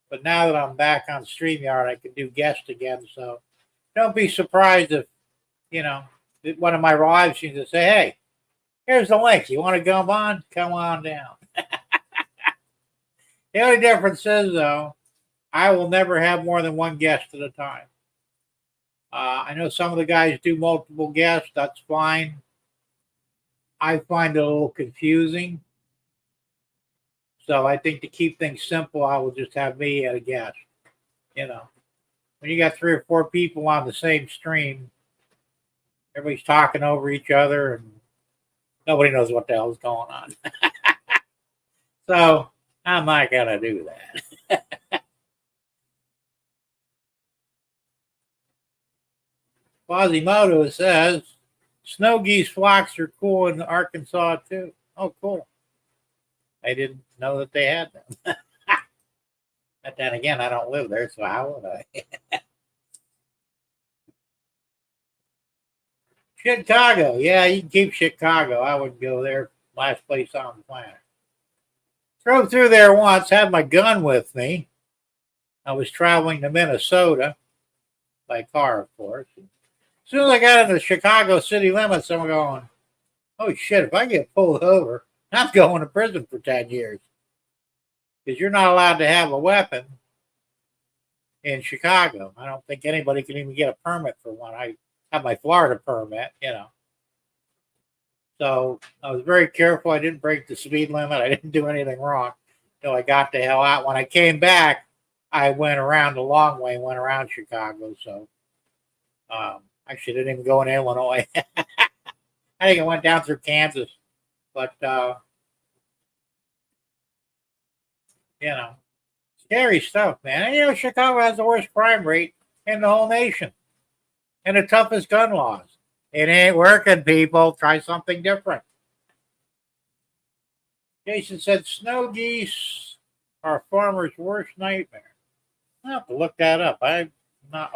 But now that I'm back on StreamYard, I can do guests again. So don't be surprised if, one of my live streams will say, hey, here's the link. You want to come on? Come on down. The only difference is, though, I will never have more than one guest at a time. I know some of the guys do multiple guests. That's fine. I find it a little confusing. So I think to keep things simple, I will just have me at a guest. When you got 3 or 4 people on the same stream, everybody's talking over each other and nobody knows what the hell's going on. So I'm not going to do that. Quasimodo says, snow geese flocks are cool in Arkansas too. Oh, cool. I didn't know that they had them. But then again, I don't live there, so how would I? Chicago. Yeah, you can keep Chicago. I would go there. Last place on the planet. Drove through there once, had my gun with me. I was traveling to Minnesota by car, of course. As soon as I got into the Chicago city limits, I'm going, oh shit, if I get pulled over, I'm going to prison for 10 years. Because you're not allowed to have a weapon in Chicago. I don't think anybody can even get a permit for one. I have my Florida permit, So I was very careful. I didn't break the speed limit. I didn't do anything wrong until I got the hell out. When I came back, I went around the long way, went around Chicago. So actually didn't even go in Illinois. I think I went down through Kansas. But, scary stuff, man. And, Chicago has the worst crime rate in the whole nation and the toughest gun laws. It ain't working, people. Try something different. Jason said snow geese are farmers' worst nightmare. I'll have to look that up. I'm not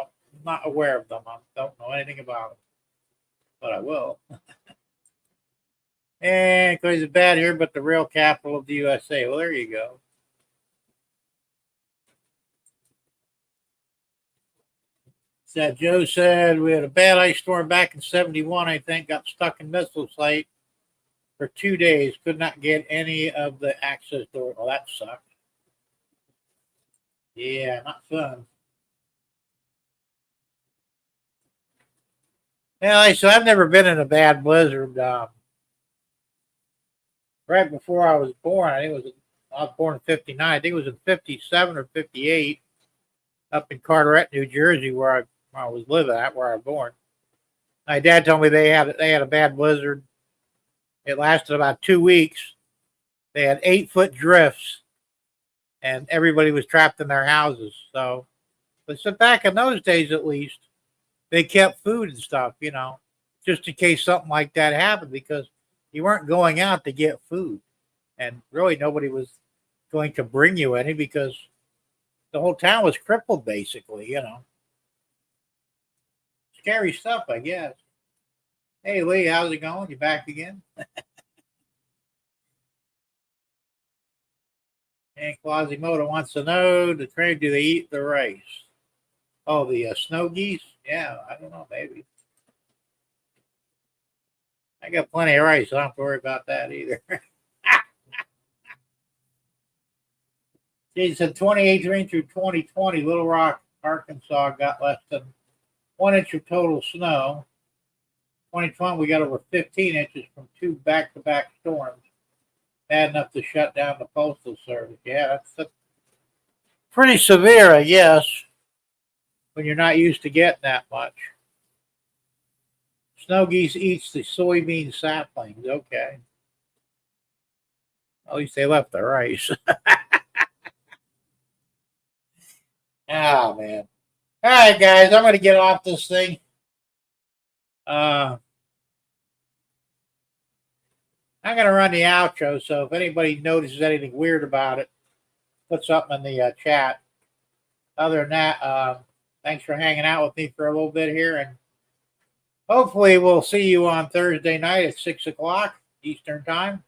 aware of them. I don't know anything about them. But I will. And because it's bad here, but the real capital of the USA. Well, there you go. That Joe said we had a bad ice storm back in 71, I think, got stuck in missile site for 2 days, could not get any of the access door. Well, that sucked. Yeah, not fun. Yeah, so I've never been in a bad blizzard. Right before I was born, I was born in 59. I think it was in 57 or 58 up in Carteret, New Jersey, where I was living at, where I was born. My dad told me they had a bad blizzard. It lasted about 2 weeks. They had 8-foot drifts, and everybody was trapped in their houses. So, but so back in those days, at least, they kept food and stuff, just in case something like that happened, because you weren't going out to get food, and really nobody was going to bring you any because the whole town was crippled, basically, Scary stuff, I guess. Hey, Lee, how's it going? You back again? And Quasimodo wants to know, do they eat the rice? Oh, the snow geese? Yeah, I don't know, maybe. I got plenty of rice. So I don't have to worry about that either. Geez, in 2018 through 2020, Little Rock, Arkansas got less than 1 inch of total snow. 2020, we got over 15 inches from 2 back-to-back storms. Bad enough to shut down the postal service. Yeah, that's pretty severe, I guess, when you're not used to getting that much. Snow geese eats the soybean saplings. Okay. At least they left the rice. Oh, man. All right, guys, I'm going to get off this thing. I'm going to run the outro, so if anybody notices anything weird about it, put something in the chat. Other than that, thanks for hanging out with me for a little bit here, and hopefully we'll see you on Thursday night at 6 o'clock Eastern Time.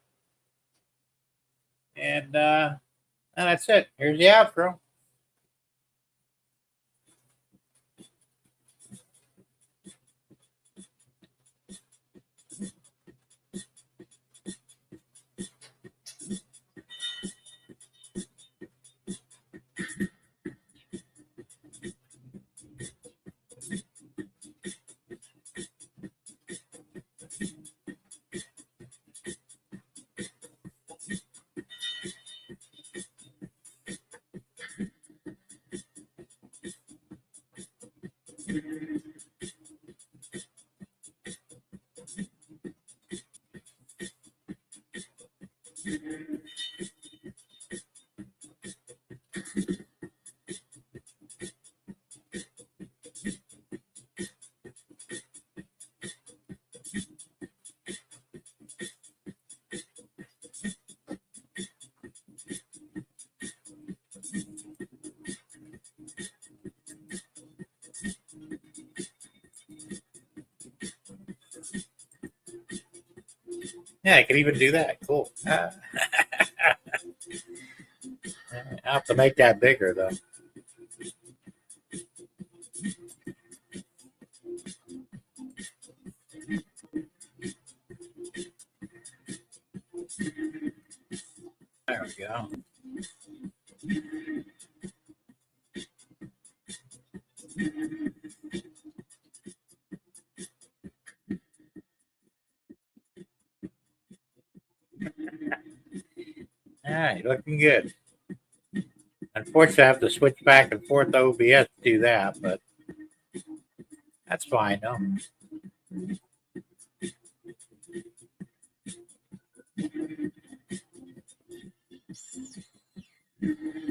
And that's it. Here's the outro. Yeah, I can even do that. Cool. I'll have to make that bigger, though. There we go. All right, looking good. Unfortunately, I have to switch back and forth to OBS to do that, but that's fine, though.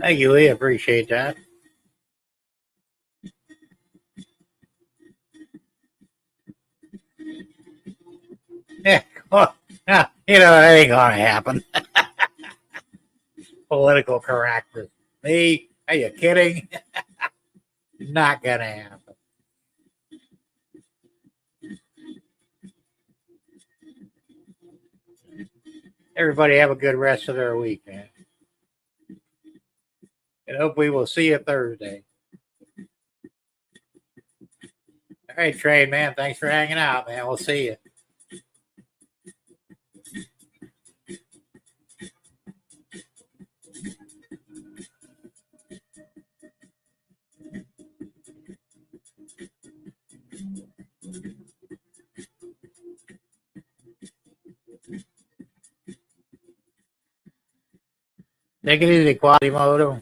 Thank you, Lee. Appreciate that. Yeah, well, it ain't gonna happen. Political correctness. Me? Are you kidding? Not gonna happen. Everybody have a good rest of their week, man. And hopefully we'll see you Thursday. All right, Trade, man. Thanks for hanging out, man. We'll see you. Take it easy, Quasimodo.